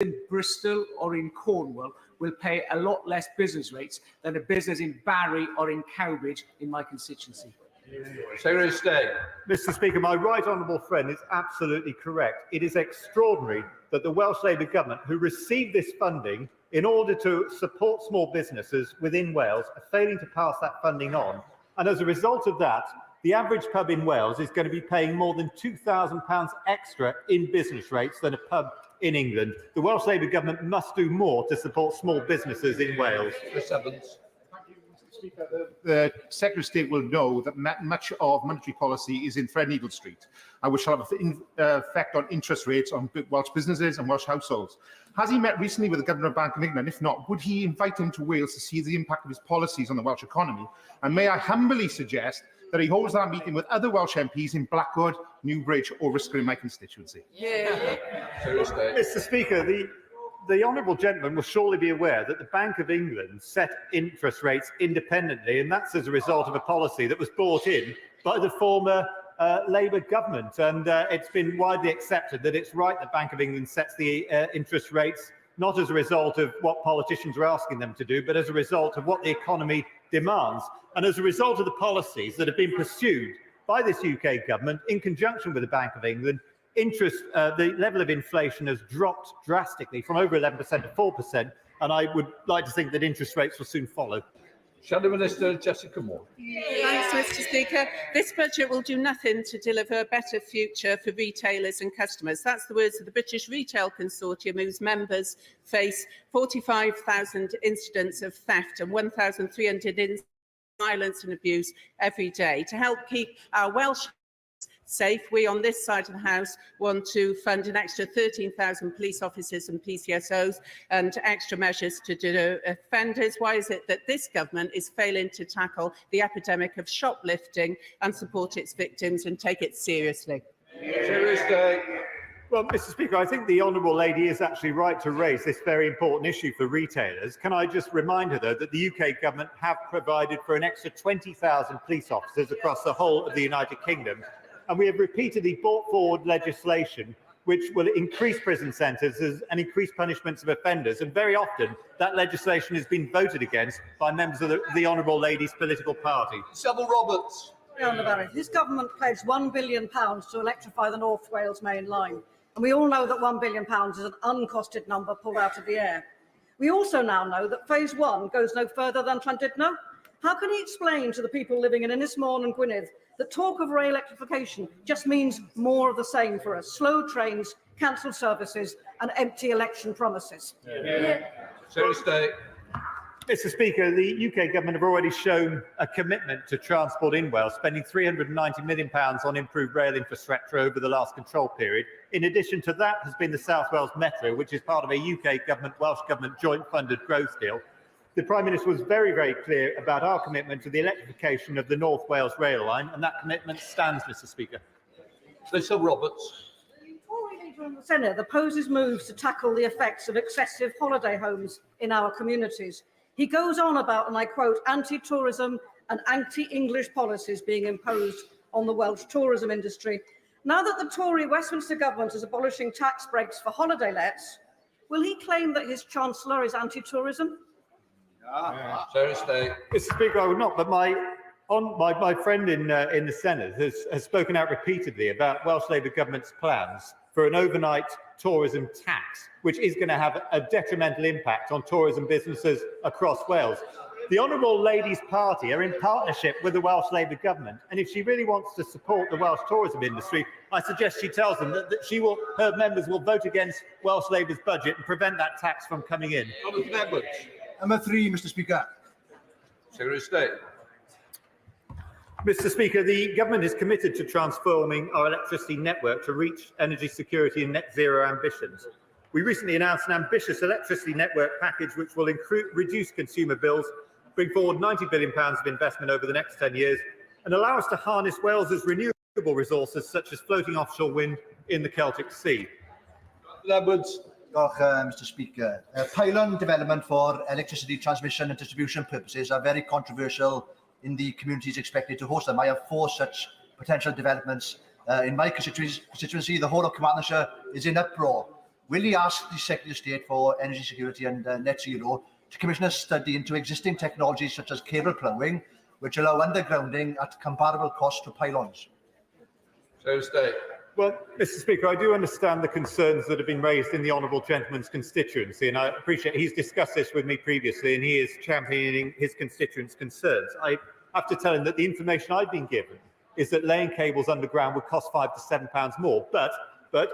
in Bristol or in Cornwall will pay a lot less business rates than a business in Barry or in Cowbridge in my constituency. Secretary of State. Mr. Speaker, my right honourable friend is absolutely correct. It is extraordinary that the Welsh Labour Government, who received this funding in order to support small businesses within Wales, are failing to pass that funding on. And as a result of that, the average pub in Wales is going to be paying more than £2,000 extra in business rates than a pub in England. The Welsh Labour Government must do more to support small businesses in Wales. Mr. Evans. Speaker, the Secretary of State will know that much of monetary policy is in Threadneedle Street, which shall have an effect on interest rates on Welsh businesses and Welsh households. Has he met recently with the Governor of Bank of England? If not, would he invite him to Wales to see the impact of his policies on the Welsh economy? And may I humbly suggest that he holds that meeting with other Welsh MPs in Blackwood, Newbridge or Ryscott in my constituency? Mr. Speaker, the honourable gentleman will surely be aware that the Bank of England set interest rates independently, and that's as a result of a policy that was brought in by the former Labour government. And it's been widely accepted that it's right that Bank of England sets the interest rates not as a result of what politicians are asking them to do, but as a result of what the economy demands. And as a result of the policies that have been pursued by this UK government in conjunction with the Bank of England, the level of inflation has dropped drastically from over 11% to 4%, and I would like to think that interest rates will soon follow. Shadow Minister Jessica Moore. Thanks, Mr. Speaker. This budget will do nothing to deliver a better future for retailers and customers. That's the words of the British Retail Consortium, whose members face 45,000 incidents of theft and 1,300 incidents of violence and abuse every day. To help keep our Welsh safe, we on this side of the House want to fund an extra 13,000 police officers and PCSOs and extra measures to deter offenders. Why is it that this government is failing to tackle the epidemic of shoplifting and support its victims and take it seriously? Well, Mr. Speaker, I think the honourable lady is actually right to raise this very important issue for retailers. Can I just remind her, though, that the UK government have provided for an extra 20,000 police officers across the whole of the United Kingdom, and we have repeatedly brought forward legislation which will increase prison sentences and increase punishments of offenders. And very often that legislation has been voted against by members of the honourable lady's political party. Sybil Roberts. This government pledged £1 billion to electrify the North Wales main line. And we all know that £1 billion is an uncosted number pulled out of the air. We also now know that phase 1 goes no further than Llandudno. How can he explain to the people living in Ynys-Môn and Gwynedd that talk of rail electrification just means more of the same for us? Slow trains, cancelled services and empty election promises. Mr. Speaker, the UK government have already shown a commitment to transport in Wales, spending £390 million on improved rail infrastructure over the last control period. In addition to that has been the South Wales Metro, which is part of a UK government, Welsh government joint funded growth deal. The Prime Minister was very, very clear about our commitment to the electrification of the North Wales rail line, and that commitment stands, Mr. Speaker. Sybil Roberts. The Tory leader in the Senate opposes moves to tackle the effects of excessive holiday homes in our communities. He goes on about, and I quote, anti-tourism and anti-English policies being imposed on the Welsh tourism industry. Now that the Tory Westminster government is abolishing tax breaks for holiday lets, will he claim that his Chancellor is anti-tourism? Mr. Speaker, I would not, but my friend in the Senate has spoken out repeatedly about Welsh Labour government's plans for an overnight tourism tax, which is going to have a detrimental impact on tourism businesses across Wales. The honourable lady's party are in partnership with the Welsh Labour government, and if she really wants to support the Welsh tourism industry, I suggest she tells them that her members will vote against Welsh Labour's budget and prevent that tax from coming in. Number 3, Mr. Speaker. Secretary of State. Mr. Speaker, the government is committed to transforming our electricity network to reach energy security and net zero ambitions. We recently announced an ambitious electricity network package which will reduce consumer bills, bring forward £90 billion of investment over the next 10 years, and allow us to harness Wales's renewable resources such as floating offshore wind in the Celtic Sea. Mr. Speaker. Pylon development for electricity transmission and distribution purposes are very controversial in the communities expected to host them. I have 4 such potential developments in my constituency. The whole of Carmarthenshire is in uproar. will he ask the Secretary of State for Energy Security and Net Zero to commission a study into existing technologies such as cable ploughing, which allow undergrounding at comparable cost to pylons? Secretary of State. Well, Mr. Speaker, I do understand the concerns that have been raised in the honourable gentleman's constituency, and I appreciate he's discussed this with me previously, and he is championing his constituents' concerns. I have to tell him that the information I've been given is that laying cables underground would cost £5 to £7 more. But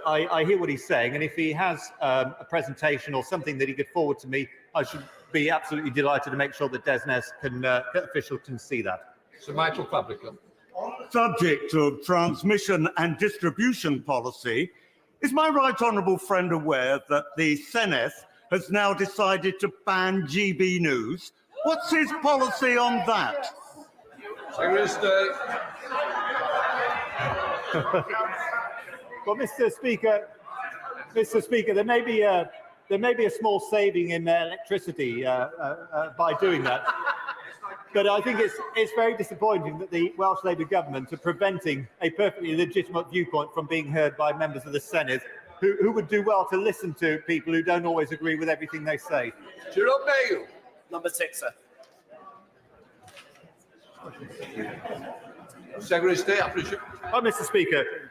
I hear what he's saying, and if he has a presentation or something that he could forward to me, I should be absolutely delighted to make sure that DESNZ official can see that. Sir Michael Fabricant. Subject of transmission and distribution policy, is my right honourable friend aware that the Senedd has now decided to ban GB News? What's his policy on that? Secretary of State. Well, Mr. Speaker, there may be a small saving in electricity by doing that. But I think it's very disappointing that the Welsh Labour government are preventing a perfectly legitimate viewpoint from being heard by members of the Senedd, who would do well to listen to people who don't always agree with everything they say. Jerome Mayo. Number 6, sir. Secretary of State, I presume. Oh, Mr. Speaker,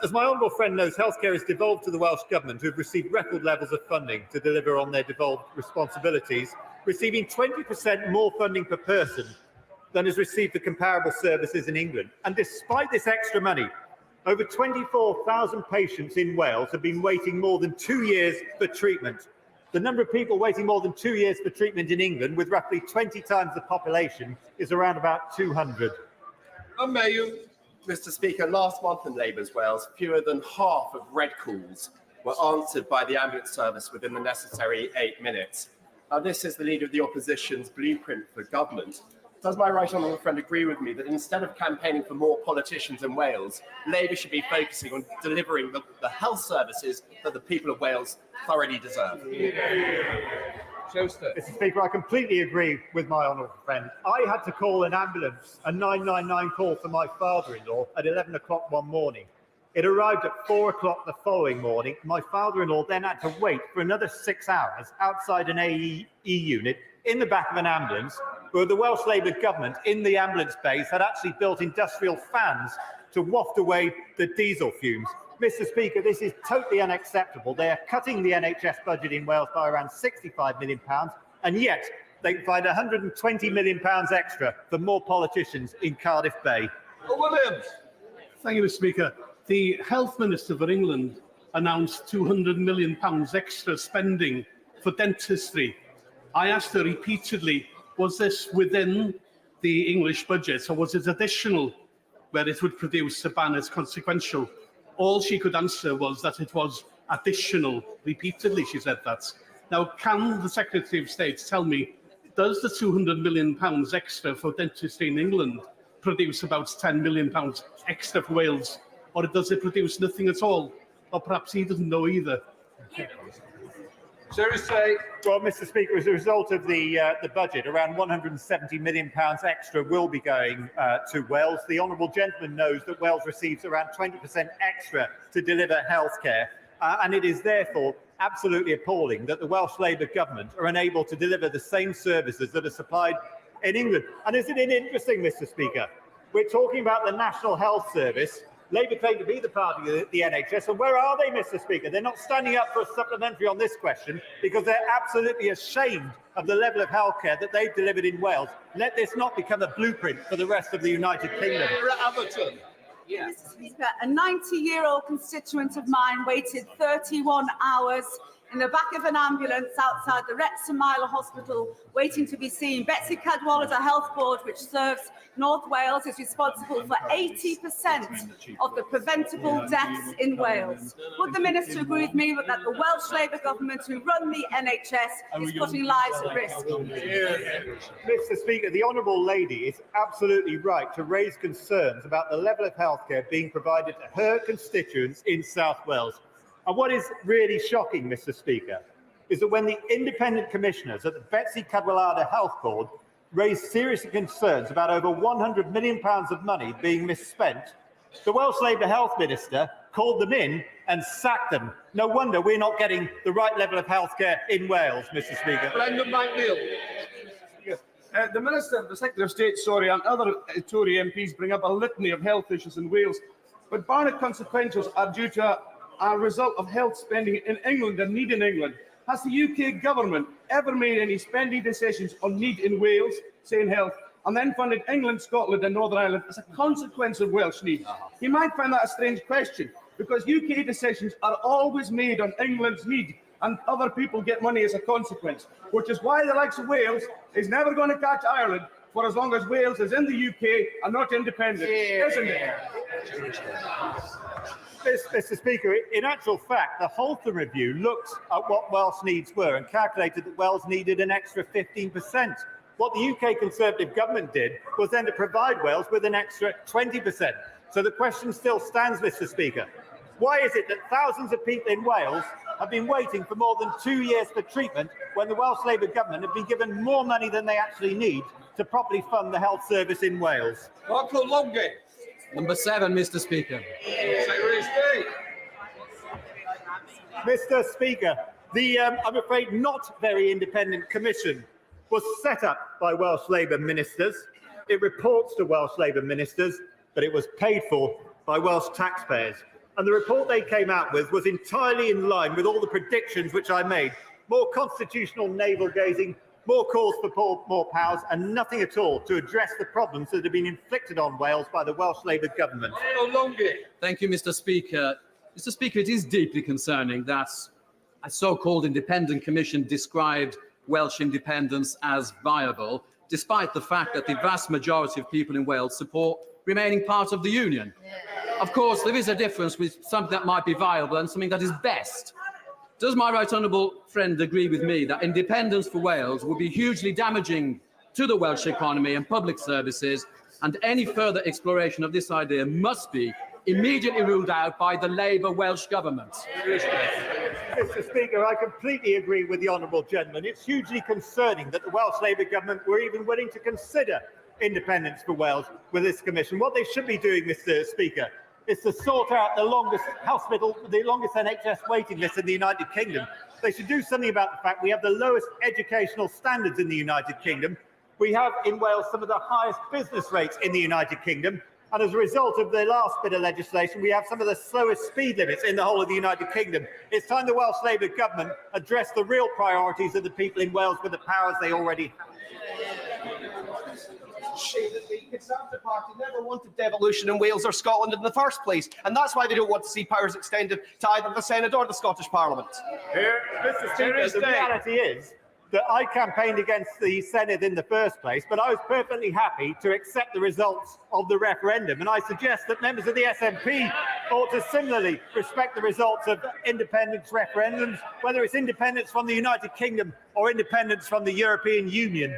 as my honourable friend knows, healthcare is devolved to the Welsh Government, who have received record levels of funding to deliver on their devolved responsibilities, receiving 20% more funding per person than is received for comparable services in England. And despite this extra money, over 24,000 patients in Wales have been waiting more than 2 years for treatment. The number of people waiting more than 2 years for treatment in England, with roughly 20 times the population, is around about 200. Mayo. Mr. Speaker, last month in Labour's Wales, fewer than half of red calls were answered by the ambulance service within the necessary 8 minutes. Now, this is the Leader of the Opposition's blueprint for government. Does my right honourable friend agree with me that instead of campaigning for more politicians in Wales, Labour should be focusing on delivering the health services that the people of Wales thoroughly deserve? Mr. Speaker, I completely agree with my honourable friend. I had to call an ambulance, a 999 call for my father-in-law at 11 o'clock one morning. It arrived at 4 o'clock the following morning. My father-in-law then had to wait for another 6 hours outside an AEE unit in the back of an ambulance, where the Welsh Labour government in the ambulance base had actually built industrial fans to waft away the diesel fumes. Mr. Speaker, this is totally unacceptable. They are cutting the NHS budget in Wales by around £65 million, and yet they can find £120 million extra for more politicians in Cardiff Bay. Williams. Thank you, Mr. Speaker. The Health Minister for England announced £200 million extra spending for dentistry. I asked her repeatedly, was this within the English budget or was it additional, where it would produce a ban as consequential? All she could answer was that it was additional. Repeatedly, she said that. Now, can the Secretary of State tell me, does the £200 million extra for dentistry in England produce about £10 million extra for Wales? Or does it produce nothing at all? Or perhaps he doesn't know either. Seriously? Well, Mr. Speaker, as a result of the budget, around £170 million extra will be going to Wales. The honourable gentleman knows that Wales receives around 20% extra to deliver healthcare, and it is therefore absolutely appalling that the Welsh Labour government are unable to deliver the same services that are supplied in England. And isn't it interesting, Mr. Speaker? We're talking about the National Health Service. Labour claim to be the party of the NHS, and where are they, Mr. Speaker? They're not standing up for a supplementary on this question because they're absolutely ashamed of the level of healthcare that they've delivered in Wales. Let this not become a blueprint for the rest of the United Kingdom. Aberton. Yeah. Mr. Speaker, a 90-year-old constituent of mine waited 31 hours in the back of an ambulance outside the Wrexham Mile Hospital, waiting to be seen. Betsy Cadwallader's health board, which serves North Wales, is responsible for 80% of the preventable deaths in Wales. Would the Minister agree with me that the Welsh Labour government, who run the NHS, is putting lives at risk? Mr. Speaker, the Honourable Lady is absolutely right to raise concerns about the level of healthcare being provided to her constituents in South Wales. And what is really shocking, Mr. Speaker, is that when the independent commissioners at the Betsy Cadwallader Health Board raised serious concerns about over £100 million of money being misspent, the Welsh Labour Health Minister called them in and sack them. No wonder we're not getting the right level of healthcare in Wales, Mr. Speaker. Brendan McNeill. The Minister, the Secretary of State, and other Tory MPs bring up a litany of health issues in Wales, but Barnett consequentials are due to a result of health spending in England and need in England. Has the UK government ever made any spending decisions on need in Wales, say in health, and then funded England, Scotland and Northern Ireland as a consequence of Welsh need? You might find that a strange question, because UK decisions are always made on England's need, and other people get money as a consequence, which is why the likes of Wales is never going to catch Ireland for as long as Wales is in the UK and not independent, isn't it? Mr. Speaker, in actual fact, the Halton Review looked at what Welsh needs were and calculated that Wales needed an extra 15%. What the UK Conservative government did was then to provide Wales with an extra 20%. So the question still stands, Mr. Speaker. Why is it that thousands of people in Wales have been waiting for more than 2 years for treatment when the Welsh Labour government have been given more money than they actually need to properly fund the health service in Wales? Michael Longgate. Number 7, Mr. Speaker. Secretary of State. Mr. Speaker, the, I'm afraid, not very independent commission was set up by Welsh Labour ministers. It reports to Welsh Labour ministers, but it was paid for by Welsh taxpayers. And the report they came out with was entirely in line with all the predictions which I made. More constitutional navel-gazing, more calls for more powers, and nothing at all to address the problems that have been inflicted on Wales by the Welsh Labour government. Thank you, Mr. Speaker. Mr. Speaker, it is deeply concerning that a so-called independent commission described Welsh independence as viable, despite the fact that the vast majority of people in Wales support remaining part of the Union. Of course, there is a difference with something that might be viable and something that is best. Does my right honourable friend agree with me that independence for Wales would be hugely damaging to the Welsh economy and public services, and any further exploration of this idea must be immediately ruled out by the Labour Welsh Government? Mr. Speaker, I completely agree with the honourable gentleman. It's hugely concerning that the Welsh Labour Government were even willing to consider independence for Wales with this commission. What they should be doing, Mr. Speaker, is to sort out the longest NHS waiting list in the United Kingdom. They should do something about the fact we have the lowest educational standards in the United Kingdom. We have in Wales some of the highest business rates in the United Kingdom. And as a result of the last bit of legislation, we have some of the slowest speed limits in the whole of the United Kingdom. It's time the Welsh Labour government address the real priorities of the people in Wales with the powers they already have. The Conservative Party never wanted devolution in Wales or Scotland in the first place, and that's why they don't want to see powers extended to either the Senate or the Scottish Parliament. Mr. Speaker, the reality is that I campaigned against the Senate in the first place, but I was perfectly happy to accept the results of the referendum. And I suggest that members of the SNP ought to similarly respect the results of independence referendums, whether it's independence from the United Kingdom or independence from the European Union.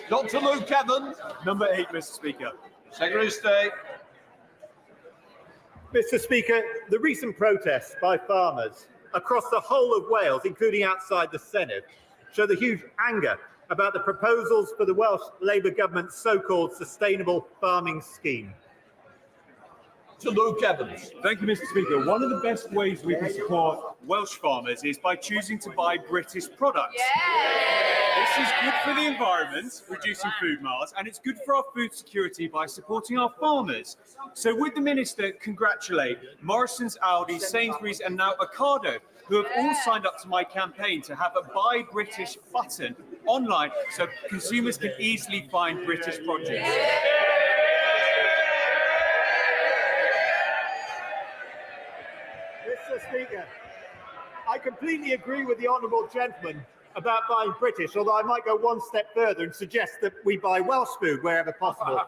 Dr. Luke Evans. Number 8, Mr. Speaker. Secretary of State. Mr. Speaker, the recent protests by farmers across the whole of Wales, including outside the Senate, show the huge anger about the proposals for the Welsh Labour government's so-called sustainable farming scheme. To Luke Evans. Thank you, Mr. Speaker. One of the best ways we can support Welsh farmers is by choosing to buy British products. This is good for the environment, reducing food miles, and it's good for our food security by supporting our farmers. So would the Minister congratulate Morrison's, Aldi, Sainsbury's and now Ocado, who have all signed up to my campaign to have a Buy British button online so consumers can easily find British produce? Mr. Speaker, I completely agree with the honourable gentleman about buying British, although I might go one step further and suggest that we buy Welsh food wherever possible.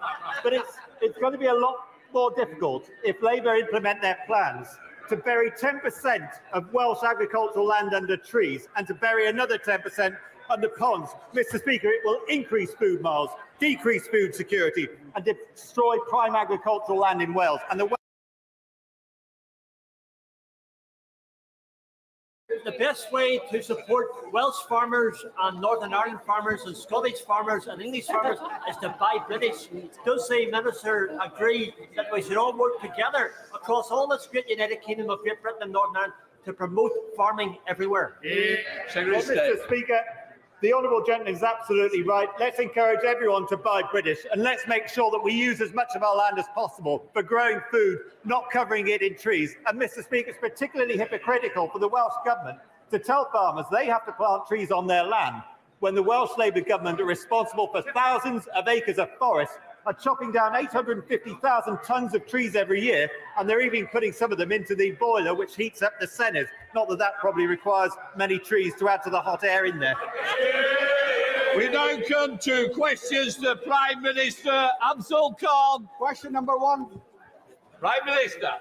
But it's going to be a lot more difficult if Labour implement their plans to bury 10% of Welsh agricultural land under trees and to bury another 10% under ponds. Mr. Speaker, it will increase food miles, decrease food security and destroy prime agricultural land in Wales. And the that the best way to support Welsh farmers and Northern Ireland farmers and Scottish farmers and English farmers is to buy British. Does the Minister agree that we should all work together across all this great United Kingdom of Great Britain and Northern Ireland to promote farming everywhere? Mr. Speaker, the honourable gentleman is absolutely right. Let's encourage everyone to buy British, and let's make sure that we use as much of our land as possible for growing food, not covering it in trees. And Mr. Speaker, it's particularly hypocritical for the Welsh Government to tell farmers they have to plant trees on their land when the Welsh Labour Government are responsible for thousands of acres of forest, are chopping down 850,000 tonnes of trees every year, and they're even putting some of them into the boiler, which heats up the Senedd. Not that that probably requires many trees to add to the hot air in there. We now come to questions to Prime Minister Abdul Khan. Question number 1. Prime Minister.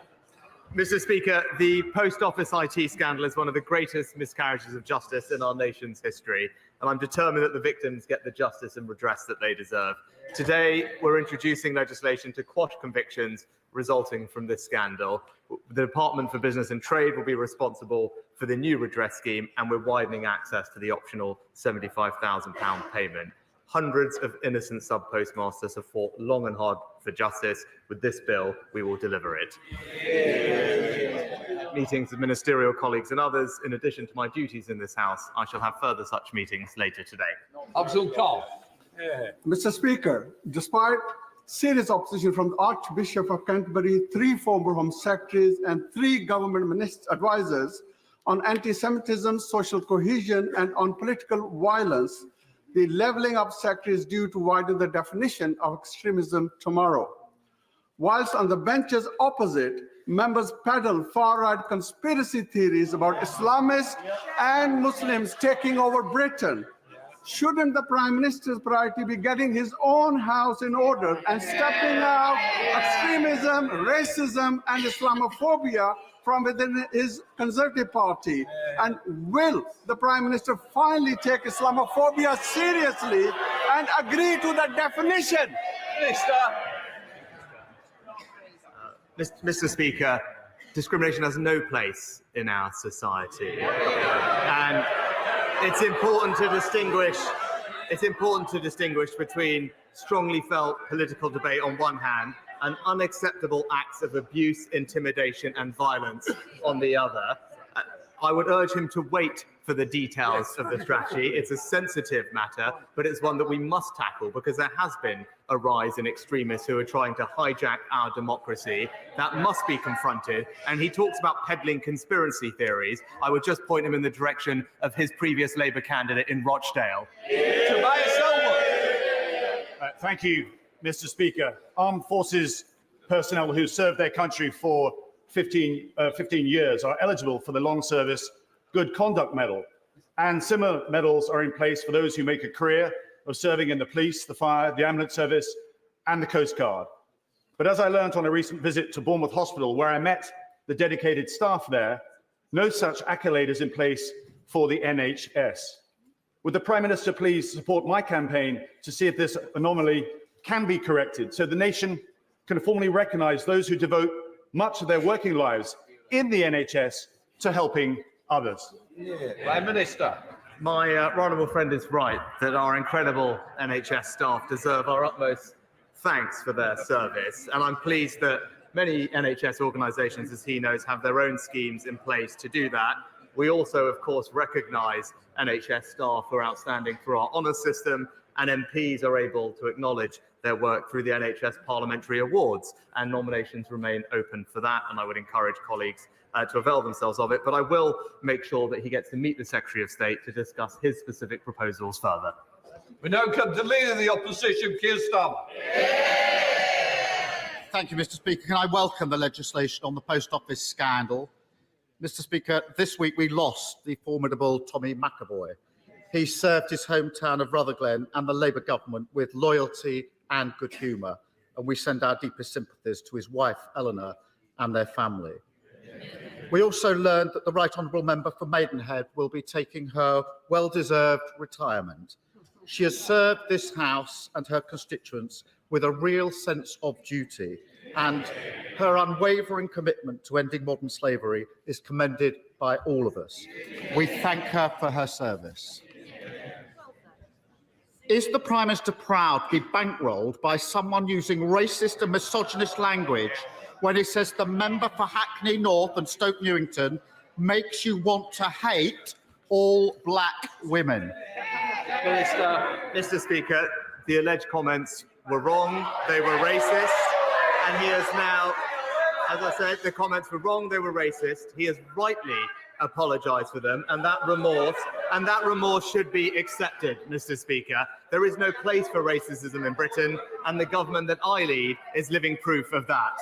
Mr. Speaker, the post office IT scandal is one of the greatest miscarriages of justice in our nation's history, and I'm determined that the victims get the justice and redress that they deserve. Today, we're introducing legislation to quash convictions resulting from this scandal. The Department for Business and Trade will be responsible for the new redress scheme, and we're widening access to the optional £75,000 payment. Hundreds of innocent sub-postmasters have fought long and hard for justice. With this bill, we will deliver it. Meetings with ministerial colleagues and others, in addition to my duties in this House, I shall have further such meetings later today. Abdul Khan. Mr. Speaker, despite serious opposition from the Archbishop of Canterbury, 3 former Home Secretaries and 3 government advisors on anti-Semitism, social cohesion and on political violence, the levelling up secretary is due to widen the definition of extremism tomorrow. Whilst on the benches opposite, members peddle far-right conspiracy theories about Islamists and Muslims taking over Britain. Shouldn't the Prime Minister's priority be getting his own house in order and stepping out extremism, racism and Islamophobia from within his Conservative Party? And will the Prime Minister finally take Islamophobia seriously and agree to the definition? Mr. Speaker, discrimination has no place in our society. And it's important to distinguish between strongly felt political debate on one hand and unacceptable acts of abuse, intimidation and violence on the other. I would urge him to wait for the details of the strategy. It's a sensitive matter, but it's one that we must tackle because there has been a rise in extremists who are trying to hijack our democracy. That must be confronted. And he talks about peddling conspiracy theories. I would just point him in the direction of his previous Labour candidate in Rochdale. Thank you, Mr. Speaker. Armed Forces personnel who served their country for 15 years are eligible for the Long Service Good Conduct Medal, and similar medals are in place for those who make a career of serving in the police, the fire, the ambulance service, and the Coast Guard. But as I learnt on a recent visit to Bournemouth Hospital, where I met the dedicated staff there, no such accolade is in place for the NHS. Would the Prime Minister please support my campaign to see if this anomaly can be corrected so the nation can formally recognise those who devote much of their working lives in the NHS to helping others? Prime Minister. My honourable friend is right that our incredible NHS staff deserve our utmost thanks for their service. And I'm pleased that many NHS organisations, as he knows, have their own schemes in place to do that. We also, of course, recognise NHS staff who are outstanding through our honours system, and MPs are able to acknowledge their work through the NHS Parliamentary Awards, and nominations remain open for that, and I would encourage colleagues to avail themselves of it. But I will make sure that he gets to meet the Secretary of State to discuss his specific proposals further. We now come to Leader of the Opposition, Keir Starmer. Thank you, Mr. Speaker. Can I welcome the legislation on the post office scandal? Mr. Speaker, this week we lost the formidable Tommy McAvoy. He served his hometown of Rutherglen and the Labour government with loyalty and good humour, and we send our deepest sympathies to his wife, Eleanor, and their family. We also learned that the Right Honourable Member for Maidenhead will be taking her well-deserved retirement. She has served this House and her constituents with a real sense of duty, and her unwavering commitment to ending modern slavery is commended by all of us. We thank her for her service. Is the Prime Minister proud to be bankrolled by someone using racist and misogynist language when he says the member for Hackney North and Stoke Newington makes you want to hate all black women? Mr. Speaker, the alleged comments were wrong, they were racist, and he has now, as I said, the comments were wrong, they were racist. He has rightly apologised for them, and that remorse should be accepted, Mr. Speaker. There is no place for racism in Britain, and the government that I lead is living proof of that.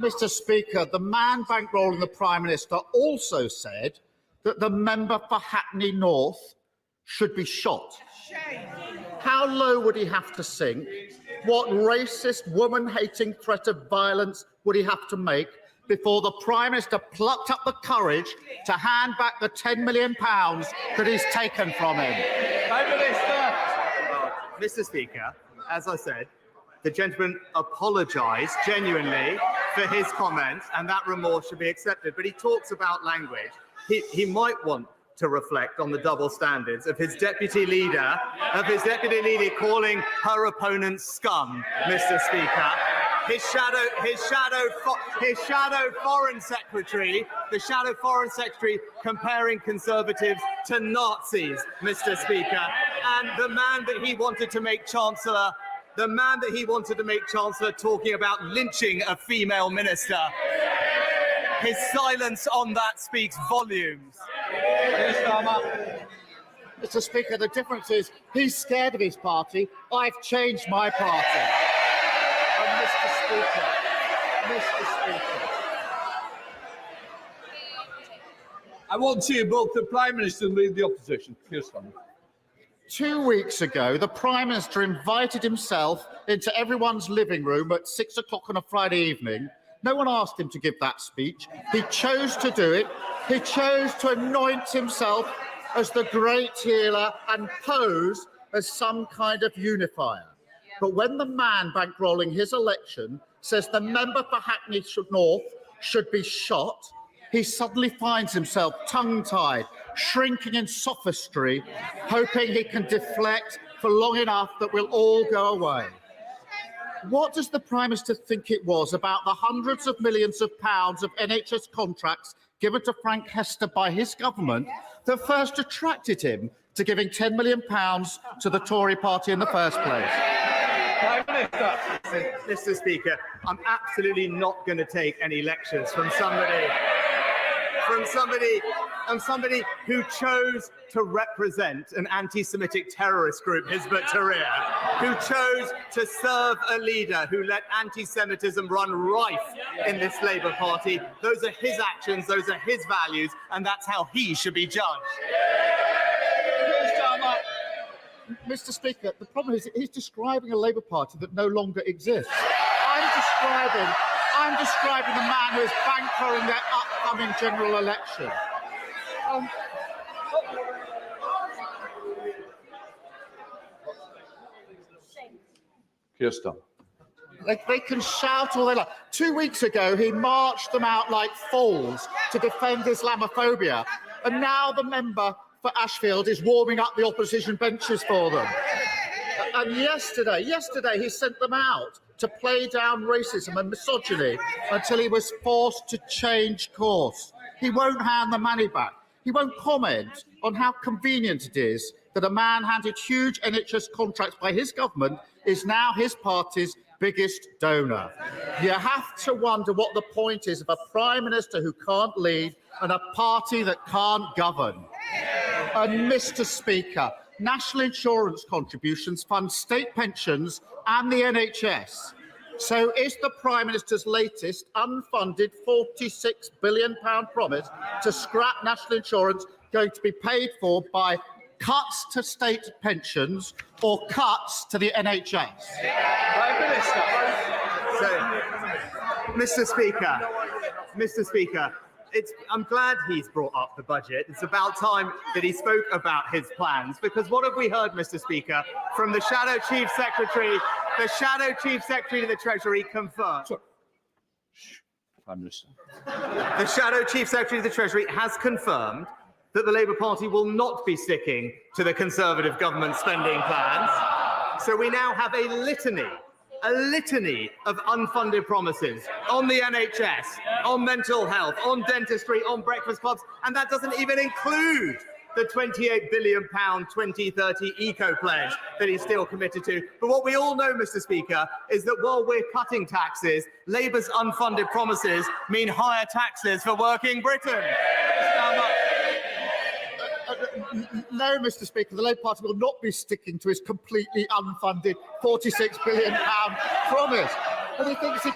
Mr. Speaker, the man bankrolling the Prime Minister also said that the member for Hackney North should be shot. How low would he have to sink? What racist, woman-hating threat of violence would he have to make before the Prime Minister plucked up the courage to hand back the £10 million that he's taken from him? Prime Minister. Mr. Speaker, as I said, the gentleman apologised genuinely for his comments, and that remorse should be accepted. But he talks about language. He might want to reflect on the double standards of his deputy leader, calling her opponent scum, Mr. Speaker. His shadow foreign secretary, the shadow foreign secretary, comparing Conservatives to Nazis, Mr. Speaker, and the man that he wanted to make Chancellor. Talking about lynching a female minister. His silence on that speaks volumes. Mr. Speaker, the difference is he's scared of his party. I've changed my party. And Mr. Speaker, I want to hear both the Prime Minister and lead the opposition. Keir Starmer. 2 weeks ago, the Prime Minister invited himself into everyone's living room at 6 o'clock on a Friday evening. No one asked him to give that speech. He chose to do it. He chose to anoint himself as the great healer and pose as some kind of unifier. But when the man bankrolling his election says the member for Hackney North should be shot, he suddenly finds himself tongue-tied, shrinking in sophistry, hoping he can deflect for long enough that we'll all go away. What does the Prime Minister think it was about the hundreds of millions of pounds of NHS contracts given to Frank Hester by his government that first attracted him to giving £10 million to the Tory party in the first place? Prime Minister. Mr. Speaker, I'm absolutely not going to take any lectures from somebody somebody who chose to represent an anti-Semitic terrorist group, Hizb ut-Tahrir, who chose to serve a leader who let anti-Semitism run rife in this Labour Party. Those are his actions, those are his values, and that's how he should be judged. Mr. Speaker, the problem is he's describing a Labour Party that no longer exists. I'm describing the man who is bankrolling their upcoming general election. Keir Starmer. They can shout all they like. 2 weeks ago, he marched them out like fools to defend Islamophobia, and now the member for Ashfield is warming up the opposition benches for them. And yesterday he sent them out to play down racism and misogyny until he was forced to change course. He won't hand the money back. He won't comment on how convenient it is that a man handed huge NHS contracts by his government is now his party's biggest donor. You have to wonder what the point is of a Prime Minister who can't lead and a party that can't govern. And Mr. Speaker, national insurance contributions fund state pensions and the NHS. So is the Prime Minister's latest unfunded £46 billion promise to scrap national insurance going to be paid for by cuts to state pensions or cuts to the NHS? Prime Minister. So, Mr. Speaker, I'm glad he's brought up the budget. It's about time that he spoke about his plans, because what have we heard, Mr. Speaker, from the Shadow Chief Secretary? The Shadow Chief Secretary to the Treasury confirmed. Prime Minister. The Shadow Chief Secretary of the Treasury has confirmed that the Labour Party will not be sticking to the Conservative government spending plans. So we now have a litany of unfunded promises on the NHS, on mental health, on dentistry, on breakfast clubs, and that doesn't even include the £28 billion 2030 eco-pledge that he's still committed to. But what we all know, Mr. Speaker, is that while we're cutting taxes, Labour's unfunded promises mean higher taxes for working Britain. No, Mr. Speaker, the Labour Party will not be sticking to his completely unfunded £46 billion promise. And he thinks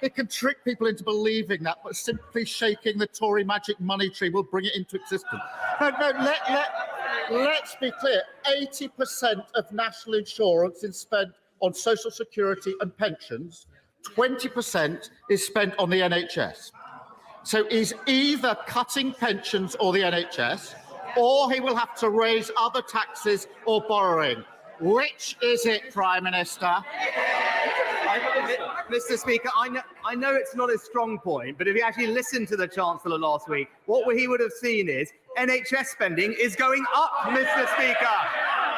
it can trick people into believing that, but simply shaking the Tory magic money tree will bring it into existence. Let's be clear. 80% of national insurance is spent on social security and pensions. 20% is spent on the NHS. So he's either cutting pensions or the NHS, or he will have to raise other taxes or borrowing. Which is it, Prime Minister? Mr. Speaker, I know it's not a strong point, but if you actually listened to the Chancellor last week, what he would have seen is NHS spending is going up, Mr. Speaker.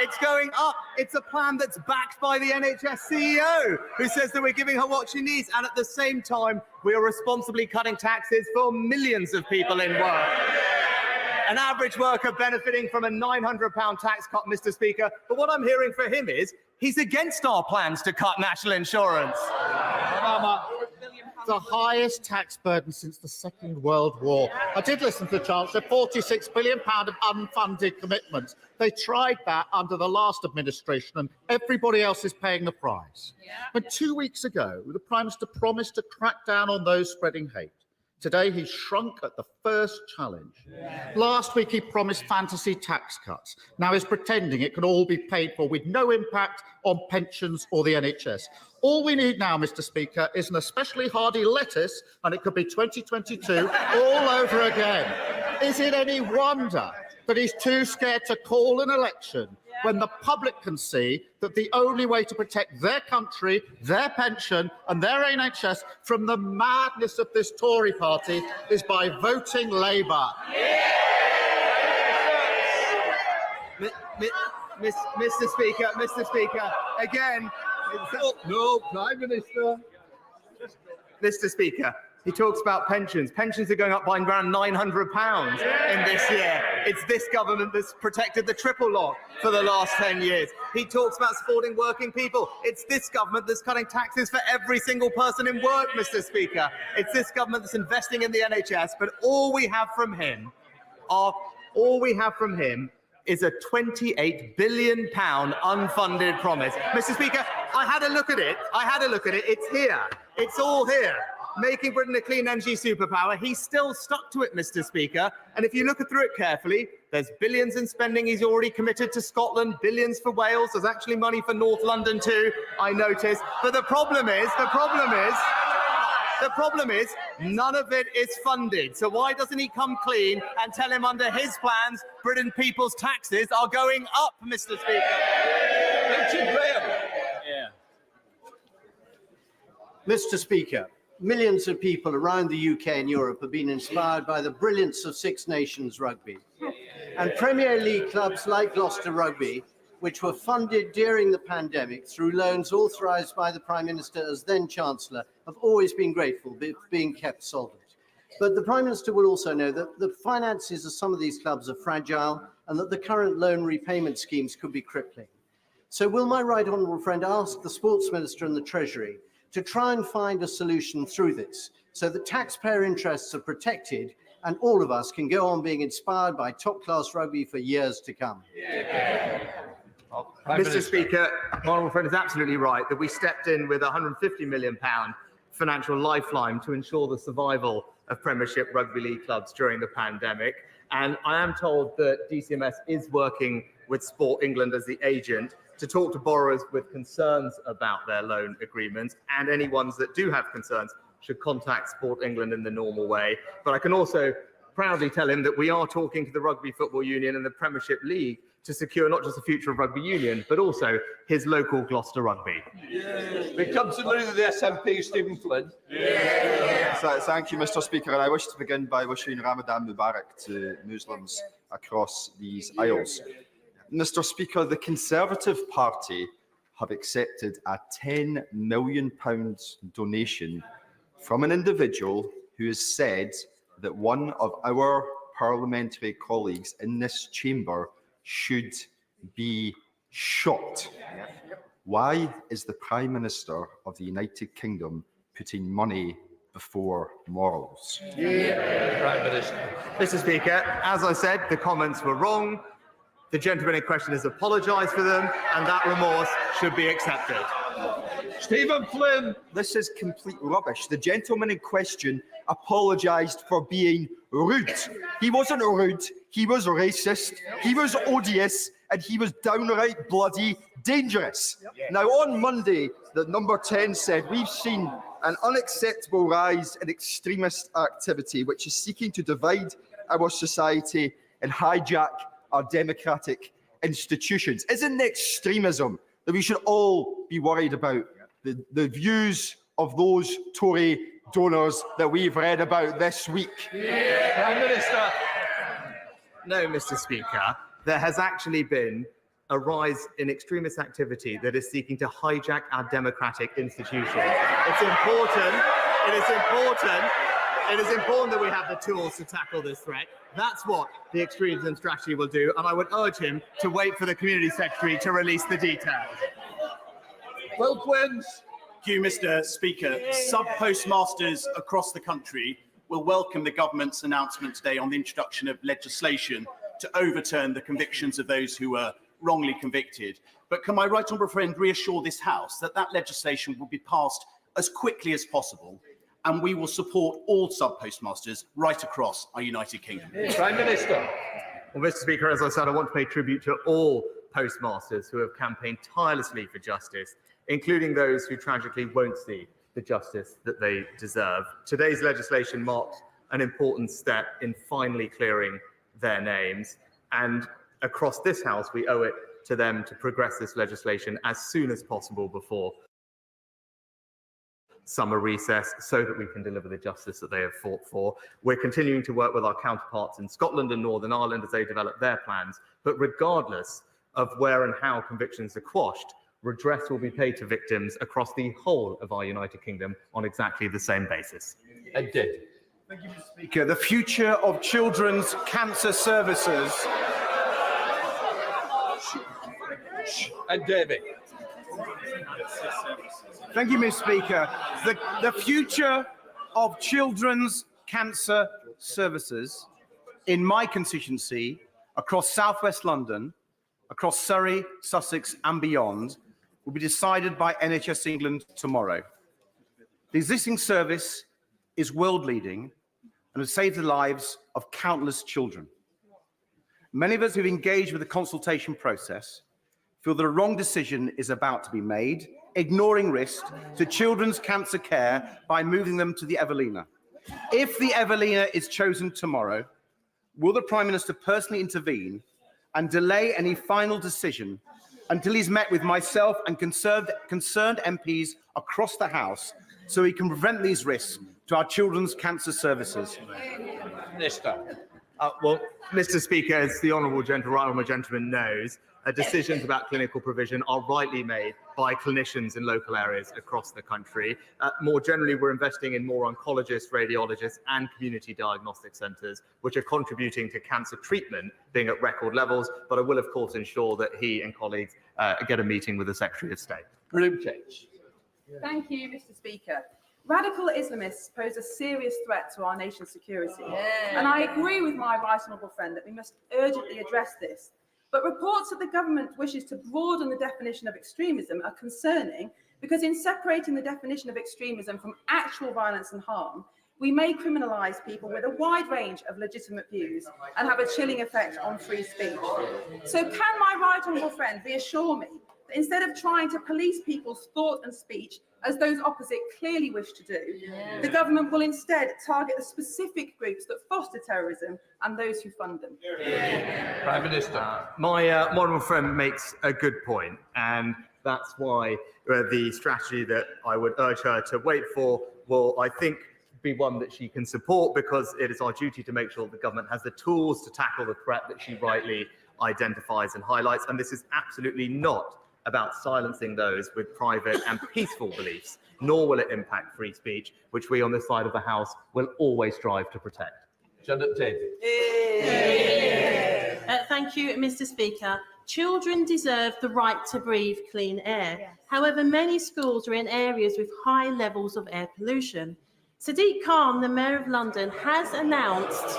It's going up. It's a plan that's backed by the NHS CEO, who says that we're giving her what she needs, and at the same time, we are responsibly cutting taxes for millions of people in work. An average worker benefiting from a £900 tax cut, Mr. Speaker. But what I'm hearing from him is he's against our plans to cut national insurance. The highest tax burden since the Second World War. I did listen to the Chancellor, £46 billion of unfunded commitments. They tried that under the last administration, and everybody else is paying the price. And 2 weeks ago, the Prime Minister promised to crack down on those spreading hate. Today, he shrunk at the first challenge. Last week, he promised fantasy tax cuts. Now he's pretending it can all be paid for with no impact on pensions or the NHS. All we need now, Mr. Speaker, is an especially hardy lettuce, and it could be 2022 all over again. Is it any wonder that he's too scared to call an election when the public can see that the only way to protect their country, their pension and their NHS from the madness of this Tory party is by voting Labour? Mr. Speaker, again, no, Prime Minister. Mr. Speaker, he talks about pensions. Pensions are going up by around £900 in this year. It's this government that's protected the triple lock for the last 10 years. He talks about supporting working people. It's this government that's cutting taxes for every single person in work, Mr. Speaker. It's this government that's investing in the NHS. But all we have from him is a £28 billion unfunded promise. Mr. Speaker, I had a look at it. It's here. It's all here. Making Britain a clean energy superpower. He's still stuck to it, Mr. Speaker. And if you look through it carefully, there's billions in spending he's already committed to Scotland, billions for Wales. There's actually money for North London too, I noticed. But the problem is, none of it is funded. So why doesn't he come clean and tell him under his plans, Britain people's taxes are going up, Mr. Speaker? Mr. Speaker, millions of people around the UK and Europe have been inspired by the brilliance of Six Nations rugby. And Premier League clubs like Gloucester Rugby, which were funded during the pandemic through loans authorised by the Prime Minister as then Chancellor, have always been grateful for being kept solvent. But the Prime Minister will also know that the finances of some of these clubs are fragile and that the current loan repayment schemes could be crippling. So will my right honourable friend ask the Sports Minister and the Treasury to try and find a solution through this so that taxpayer interests are protected and all of us can go on being inspired by top-class rugby for years to come? Mr. Speaker, my honourable friend is absolutely right that we stepped in with a £150 million financial lifeline to ensure the survival of Premiership Rugby League clubs during the pandemic. And I am told that DCMS is working with Sport England as the agent to talk to borrowers with concerns about their loan agreements, and any ones that do have concerns should contact Sport England in the normal way. But I can also proudly tell him that we are talking to the Rugby Football Union and the Premiership League to secure not just the future of rugby union, but also his local Gloucester Rugby. We come to the leader of the SNP, Stephen Flynn. Thank you, Mr. Speaker, and I wish to begin by wishing Ramadan Mubarak to Muslims across these aisles. Mr. Speaker, the Conservative Party have accepted a £10 million donation from an individual who has said that one of our parliamentary colleagues in this chamber should be shot. Why is the Prime Minister of the United Kingdom putting money before morals? Prime Minister. Mr. Speaker, as I said, the comments were wrong. The gentleman in question has apologised for them, and that remorse should be accepted. Stephen Flynn. This is complete rubbish. The gentleman in question apologised for being rude. He wasn't rude, he was racist, he was odious, and he was downright bloody dangerous. Now, on Monday, the number 10 said, we've seen an unacceptable rise in extremist activity which is seeking to divide our society and hijack our democratic institutions. Isn't extremism that we should all be worried about the views of those Tory donors that we've read about this week? Prime Minister. No, Mr. Speaker. There has actually been a rise in extremist activity that is seeking to hijack our democratic institutions. It's important. It is important that we have the tools to tackle this threat. That's what the extremism strategy will do, and I would urge him to wait for the Community Secretary to release the details. Will Quinn. Thank you, Mr. Speaker. Sub-postmasters across the country will welcome the government's announcement today on the introduction of legislation to overturn the convictions of those who were wrongly convicted. But can my right honourable friend reassure this House that that legislation will be passed as quickly as possible, and we will support all sub-postmasters right across our United Kingdom? Prime Minister. Well, Mr. Speaker, as I said, I want to pay tribute to all postmasters who have campaigned tirelessly for justice, including those who tragically won't see the justice that they deserve. Today's legislation marks an important step in finally clearing their names, and across this House, we owe it to them to progress this legislation as soon as possible before summer recess so that we can deliver the justice that they have fought for. We're continuing to work with our counterparts in Scotland and Northern Ireland as they develop their plans, but regardless of where and how convictions are quashed, redress will be paid to victims across the whole of our United Kingdom on exactly the same basis. It did. Thank you, Mr. Speaker. The future of children's cancer services. And David. Thank you, Mr. Speaker. The future of children's cancer services in my constituency across southwest London, across Surrey, Sussex and beyond will be decided by NHS England tomorrow. The existing service is world-leading and has saved the lives of countless children. Many of us who've engaged with the consultation process feel that a wrong decision is about to be made, ignoring risk to children's cancer care by moving them to the Evelina. If the Evelina is chosen tomorrow, will the Prime Minister personally intervene and delay any final decision until he's met with myself and concerned MPs across the House so he can prevent these risks to our children's cancer services? Minister. Well, Mr. Speaker, as the honourable gentleman knows, decisions about clinical provision are rightly made by clinicians in local areas across the country. More generally, we're investing in more oncologists, radiologists and community diagnostic centres, which are contributing to cancer treatment being at record levels. But I will, of course, ensure that he and colleagues get a meeting with the Secretary of State. Room change. Thank you, Mr. Speaker. Radical Islamists pose a serious threat to our nation's security. And I agree with my right honourable friend that we must urgently address this. But reports that the government wishes to broaden the definition of extremism are concerning because in separating the definition of extremism from actual violence and harm, we may criminalise people with a wide range of legitimate views and have a chilling effect on free speech. So can my right honourable friend reassure me that instead of trying to police people's thought and speech, as those opposite clearly wish to do, the government will instead target the specific groups that foster terrorism and those who fund them? Prime Minister. My honourable friend makes a good point, and that's why the strategy that I would urge her to wait for will, I think, be one that she can support, because it is our duty to make sure the government has the tools to tackle the threat that she rightly identifies and highlights. And this is absolutely not about silencing those with private and peaceful beliefs, nor will it impact free speech, which we on this side of the House will always strive to protect. Thank you, Mr. Speaker. Children deserve the right to breathe clean air. However, many schools are in areas with high levels of air pollution. Sadiq Khan, the Mayor of London, has announced...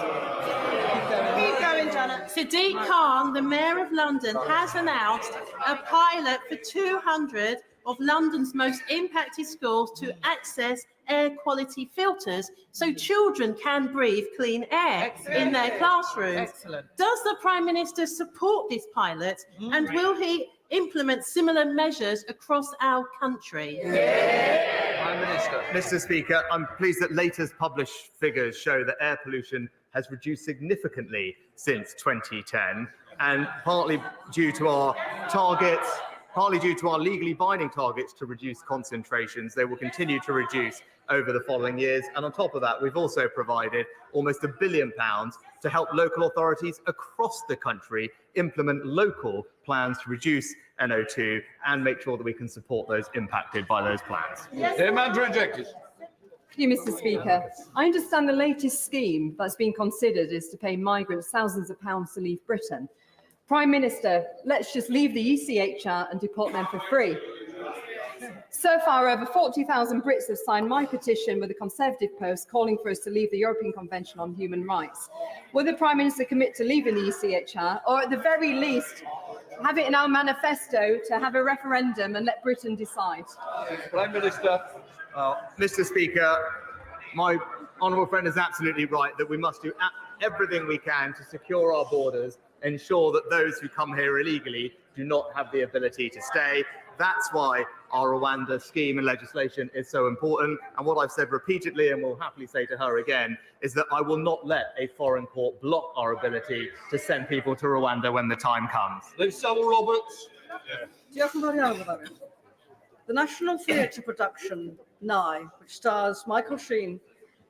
Sadiq Khan, the Mayor of London, has announced a pilot for 200 of London's most impacted schools to access air quality filters so children can breathe clean air in their classrooms. Does the Prime Minister support this pilot, and will he implement similar measures across our country? Prime Minister. Mr. Speaker, I'm pleased that latest published figures show that air pollution has reduced significantly since 2010, and partly due to our targets, partly due to our legally binding targets to reduce concentrations. They will continue to reduce over the following years. And on top of that, we've also provided almost £1 billion to help local authorities across the country implement local plans to reduce NO2 and make sure that we can support those impacted by those plans. Thank you, Mr. Speaker. I understand the latest scheme that's being considered is to pay migrants thousands of pounds to leave Britain. Prime Minister, let's just leave the ECHR and deport them for free. So far, over 40,000 Brits have signed my petition with the Conservative Post calling for us to leave the European Convention on Human Rights. Will the Prime Minister commit to leaving the ECHR, or at the very least, have it in our manifesto to have a referendum and let Britain decide? Prime Minister. Mr. Speaker, my honourable friend is absolutely right that we must do everything we can to secure our borders, ensure that those who come here illegally do not have the ability to stay. That's why our Rwanda scheme and legislation is so important. And what I've said repeatedly, and will happily say to her again, is that I will not let a foreign court block our ability to send people to Rwanda when the time comes. Roberts. The National Theatre production, Nye, which stars Michael Sheen,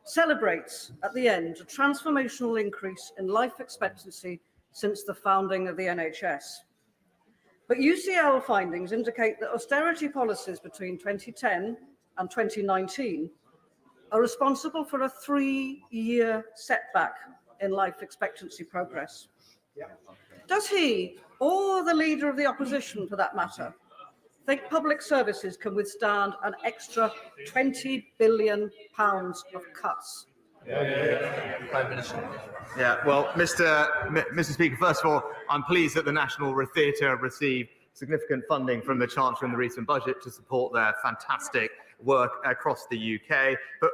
celebrates at the end a transformational increase in life expectancy since the founding of the NHS. But UCL findings indicate that austerity policies between 2010 and 2019 are responsible for a 3-year setback in life expectancy progress. Does he, or the leader of the opposition for that matter, think public services can withstand an extra £20 billion of cuts? Prime Minister. Yeah, well, Mr. Speaker, first of all, I'm pleased that the National Theatre received significant funding from the Chancellor in the recent budget to support their fantastic work across the UK. But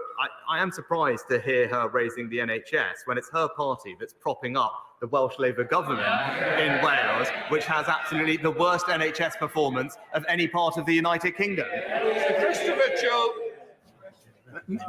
I am surprised to hear her raising the NHS when it's her party that's propping up the Welsh Labour government in Wales, which has absolutely the worst NHS performance of any part of the United Kingdom.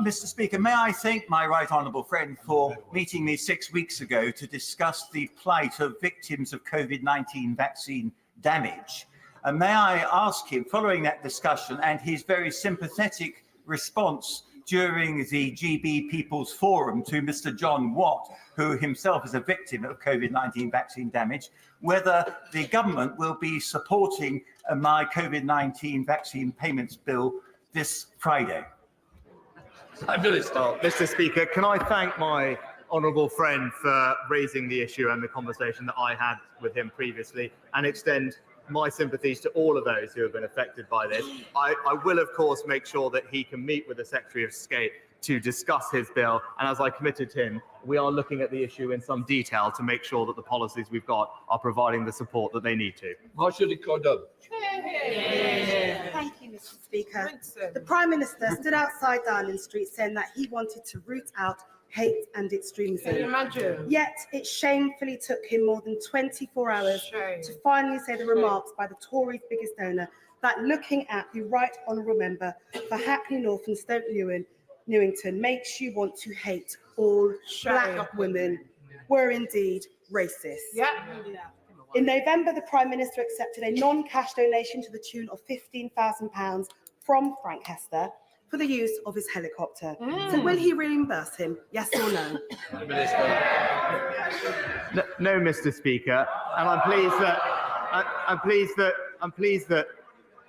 Mr. Speaker, may I thank my right honourable friend for meeting me 6 weeks ago to discuss the plight of victims of COVID-19 vaccine damage. And may I ask him, following that discussion and his very sympathetic response during the GB People's Forum to Mr. John Watt, who himself is a victim of COVID-19 vaccine damage, whether the government will be supporting my COVID-19 vaccine payments bill this Friday. Mr. Speaker, can I thank my honourable friend for raising the issue and the conversation that I had with him previously, and extend my sympathies to all of those who have been affected by this. I will, of course, make sure that he can meet with the Secretary of State to discuss his bill, and as I committed to him, we are looking at the issue in some detail to make sure that the policies we've got are providing the support that they need to. Thank you, Mr. Speaker. The Prime Minister stood outside Downing Street saying that he wanted to root out hate and extremism. Can you imagine? Yet it shamefully took him more than 24 hours to finally say the remarks by the Tory's biggest donor that looking at the Right Honourable Member for Hackney North and Stoke Newington makes you want to hate all black women were indeed racist. In November, the Prime Minister accepted a non-cash donation to the tune of £15,000 from Frank Hester, for the use of his helicopter. So will he reimburse him? Yes or no? No, Mr. Speaker, and I'm pleased that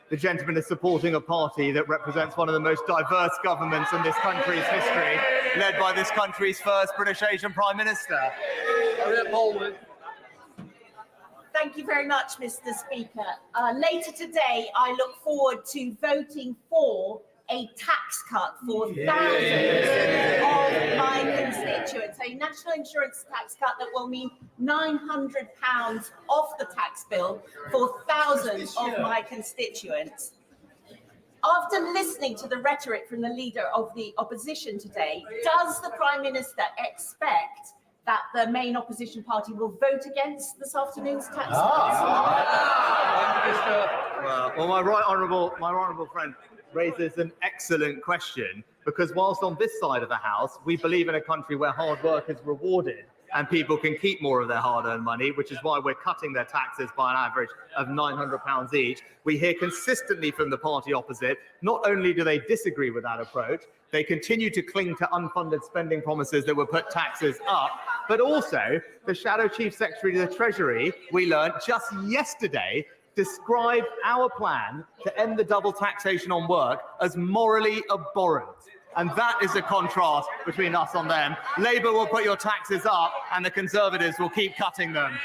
the gentleman is supporting a party that represents one of the most diverse governments in this country's history, led by this country's first British Asian Prime Minister. Thank you very much, Mr. Speaker. Later today, I look forward to voting for a tax cut for thousands of my constituents, a national insurance tax cut that will mean £900 off the tax bill for thousands of my constituents. After listening to the rhetoric from the leader of the opposition today, does the Prime Minister expect that the main opposition party will vote against this afternoon's tax cuts? Well, my right honourable friend raises an excellent question, because whilst on this side of the House we believe in a country where hard work is rewarded and people can keep more of their hard-earned money, which is why we're cutting their taxes by an average of £900 each, we hear consistently from the party opposite, not only do they disagree with that approach, they continue to cling to unfunded spending promises that will put taxes up, but also the Shadow Chief Secretary of the Treasury, we learned just yesterday, described our plan to end the double taxation on work as morally abhorrent. And that is a contrast between us and them. Labour will put your taxes up and the Conservatives will keep cutting them.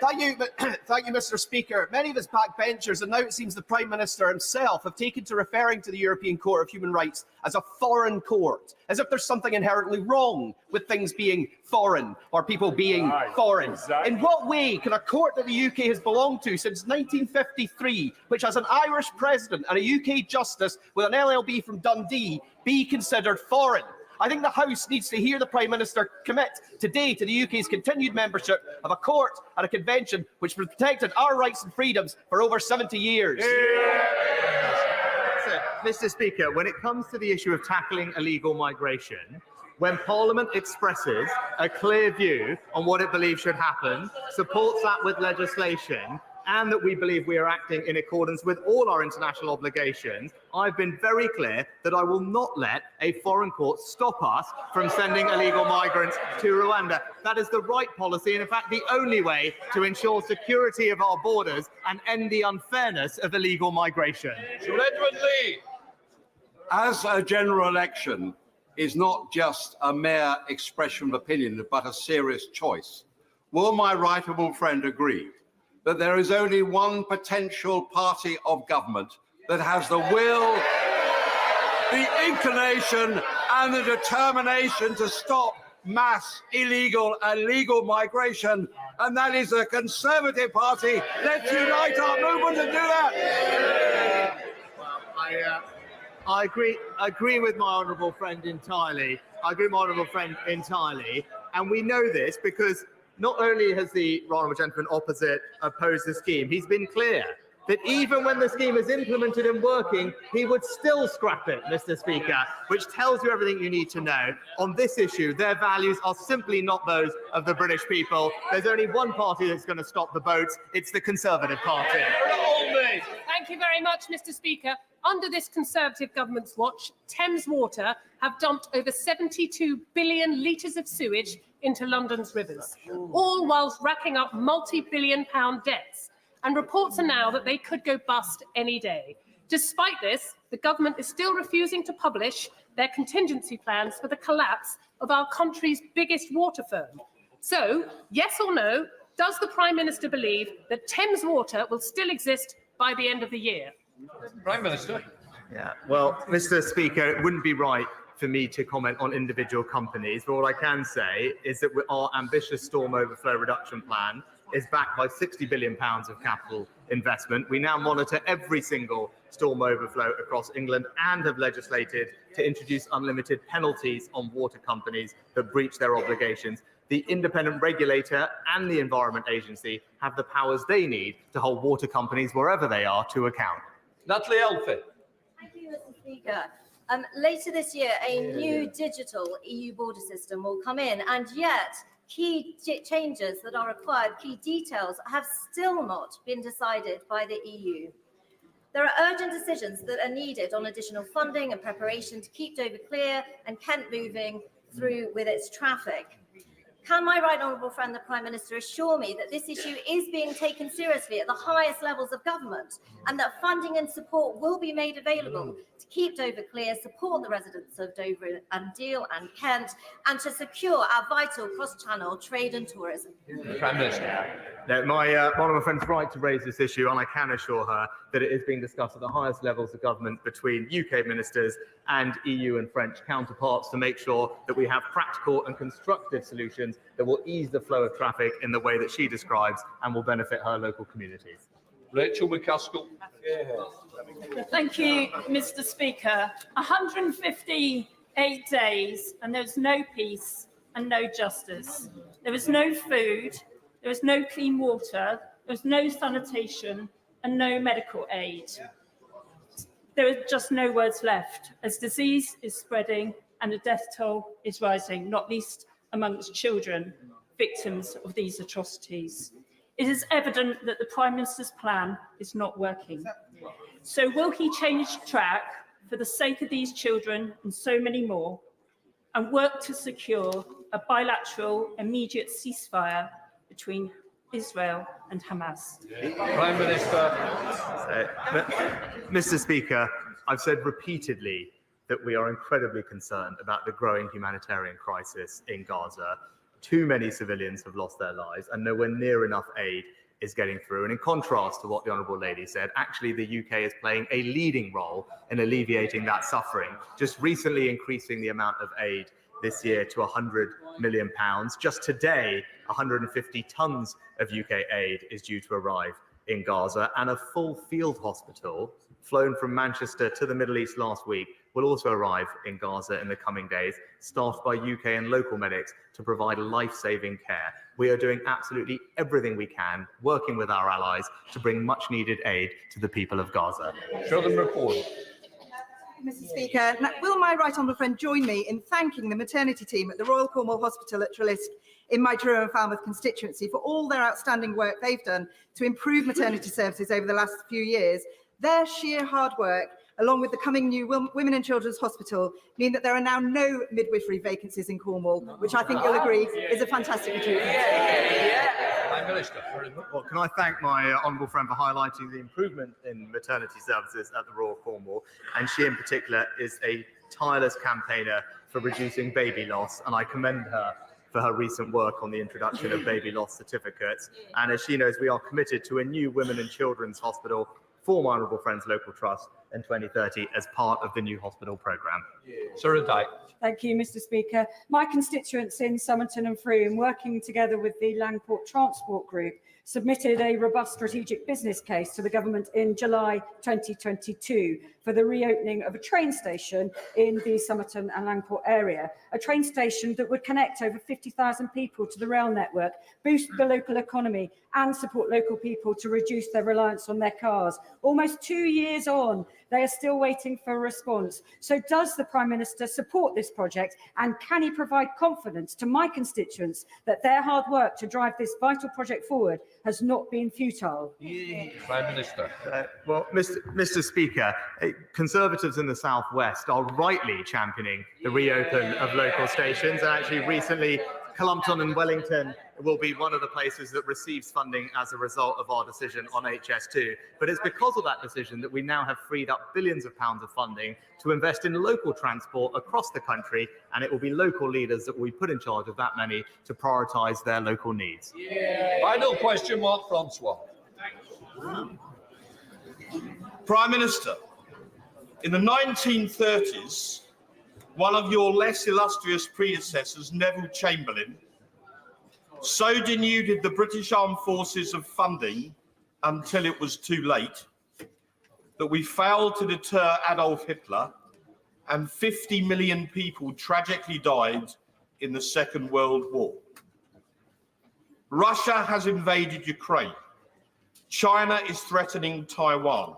Thank you, Mr. Speaker. Many of his backbenchers, and now it seems the Prime Minister himself, have taken to referring to the European Court of Human Rights as a foreign court, as if there's something inherently wrong with things being foreign or people being foreign. Exactly. In what way can a court that the UK has belonged to since 1953, which has an Irish president and a UK justice with an LLB from Dundee, be considered foreign? I think the House needs to hear the Prime Minister commit today to the UK's continued membership of a court and a convention which protected our rights and freedoms for over 70 years. So, Mr. Speaker, when it comes to the issue of tackling illegal migration, when Parliament expresses a clear view on what it believes should happen, supports that with legislation, and that we believe we are acting in accordance with all our international obligations, I've been very clear that I will not let a foreign court stop us from sending illegal migrants to Rwanda. That is the right policy, and in fact the only way to ensure security of our borders and end the unfairness of illegal migration. Edward Lee. As a general election is not just a mere expression of opinion, but a serious choice, will my right honourable friend agree that there is only one potential party of government that has the will, the inclination and the determination to stop mass illegal and legal migration, and that is the Conservative Party. Let's unite our movement and do that. I agree with my honourable friend entirely. And we know this because not only has the honourable gentleman opposite opposed the scheme, he's been clear that even when the scheme is implemented and working, he would still scrap it, Mr. Speaker, which tells you everything you need to know. On this issue, their values are simply not those of the British people. There's only one party that's going to stop the boats. It's the Conservative Party. Thank you very much, Mr. Speaker. Under this Conservative government's watch, Thames Water have dumped over 72 billion litres of sewage into London's rivers, all whilst racking up multi-billion-pound debts. And reports are now that they could go bust any day. Despite this, the government is still refusing to publish their contingency plans for the collapse of our country's biggest water firm. So, yes or no, does the Prime Minister believe that Thames Water will still exist by the end of the year? Prime Minister. Yeah, well, Mr. Speaker, it wouldn't be right for me to comment on individual companies, but what I can say is that our ambitious storm overflow reduction plan is backed by £60 billion of capital investment. We now monitor every single storm overflow across England and have legislated to introduce unlimited penalties on water companies that breach their obligations. The independent regulator and the Environment Agency have the powers they need to hold water companies wherever they are to account. Natalie Elfie. Thank you, Mr. Speaker. Later this year, a new digital EU border system will come in, and yet key changes that are required, key details, have still not been decided by the EU. There are urgent decisions that are needed on additional funding and preparation to keep Dover clear and Kent moving through with its traffic. Can my right honourable friend, the Prime Minister, assure me that this issue is being taken seriously at the highest levels of government and that funding and support will be made available to keep Dover clear, support the residents of Dover and Deal and Kent, and to secure our vital cross-channel trade and tourism? Prime Minister. No, one of my friends is right to raise this issue, and I can assure her that it is being discussed at the highest levels of government between UK ministers and EU and French counterparts to make sure that we have practical and constructive solutions that will ease the flow of traffic in the way that she describes and will benefit her local communities. Rachel McCaskill. Thank you, Mr. Speaker. 158 days and there was no peace and no justice. There was no food, there was no clean water, there was no sanitation and no medical aid. There are just no words left as disease is spreading and the death toll is rising, not least amongst children, victims of these atrocities. It is evident that the Prime Minister's plan is not working. So will he change track for the sake of these children and so many more and work to secure a bilateral immediate ceasefire between Israel and Hamas? Prime Minister. Mr. Speaker, I've said repeatedly that we are incredibly concerned about the growing humanitarian crisis in Gaza. Too many civilians have lost their lives and nowhere near enough aid is getting through. And in contrast to what the Honourable Lady said, actually the UK is playing a leading role in alleviating that suffering, just recently increasing the amount of aid this year to £100 million. Just today, 150 tonnes of UK aid is due to arrive in Gaza, and a full field hospital flown from Manchester to the Middle East last week will also arrive in Gaza in the coming days, staffed by UK and local medics to provide life-saving care. We are doing absolutely everything we can, working with our allies to bring much-needed aid to the people of Gaza. Show them report. Mr. Speaker, now, will my right honourable friend join me in thanking the maternity team at the Royal Cornwall Hospital at Trellisk in my Truro and Falmouth constituency for all their outstanding work they've done to improve maternity services over the last few years. Their sheer hard work, along with the coming new Women and Children's Hospital, mean that there are now no midwifery vacancies in Cornwall, which I think you'll agree is a fantastic achievement. Prime Minister. Well, can I thank my honourable friend for highlighting the improvement in maternity services at the Royal Cornwall, and she in particular is a tireless campaigner for reducing baby loss, and I commend her for her recent work on the introduction of baby loss certificates. And as she knows, we are committed to a new Women and Children's Hospital for my honourable friend's local trust in 2030 as part of the new hospital programme. Sir Dyke. Thank you, Mr. Speaker. My constituents in Somerton and Frome, working together with the Langport Transport Group, submitted a robust strategic business case to the government in July 2022 for the reopening of a train station in the Somerton and Langport area, a train station that would connect over 50,000 people to the rail network, boost the local economy and support local people to reduce their reliance on their cars. Almost 2 years on, they are still waiting for a response. So does the Prime Minister support this project, and can he provide confidence to my constituents that their hard work to drive this vital project forward has not been futile? Prime Minister. Well, Mr. Speaker, Conservatives in the South West are rightly championing the reopen of local stations, and actually recently Clumpton and Wellington will be one of the places that receives funding as a result of our decision on HS2. But it's because of that decision that we now have freed up billions of pounds of funding to invest in local transport across the country, and it will be local leaders that will be put in charge of that money to prioritise their local needs. Final question, Mark Francois. Prime Minister, in the 1930s, one of your less illustrious predecessors, Neville Chamberlain, so denuded the British Armed Forces of funding until it was too late that we failed to deter Adolf Hitler, and 50 million people tragically died in the Second World War. Russia has invaded Ukraine. China is threatening Taiwan.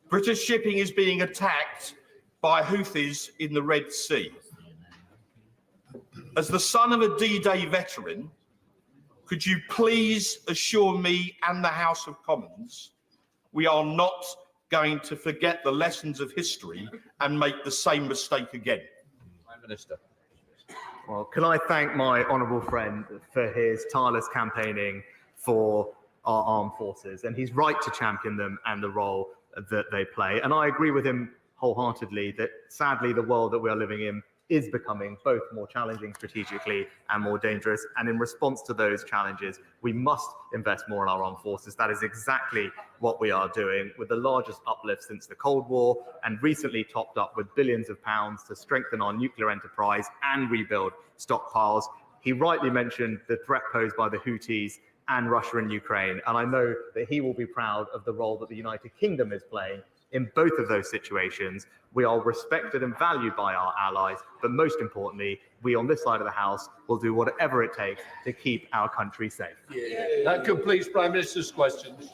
British shipping is being attacked by Houthis in the Red Sea. As the son of a D-Day veteran, could you please assure me and the House of Commons we are not going to forget the lessons of history and make the same mistake again? Prime Minister. Well, can I thank my honourable friend for his tireless campaigning for our armed forces, and he's right to champion them and the role that they play. And I agree with him wholeheartedly that sadly the world that we are living in is becoming both more challenging strategically and more dangerous. And in response to those challenges, we must invest more in our armed forces. That is exactly what we are doing, with the largest uplift since the Cold War, and recently topped up with billions of pounds to strengthen our nuclear enterprise and rebuild stockpiles. He rightly mentioned the threat posed by the Houthis and Russia and Ukraine, and I know that he will be proud of the role that the United Kingdom is playing in both of those situations. We are respected and valued by our allies, but most importantly, we on this side of the House will do whatever it takes to keep our country safe. That completes Prime Minister's questions.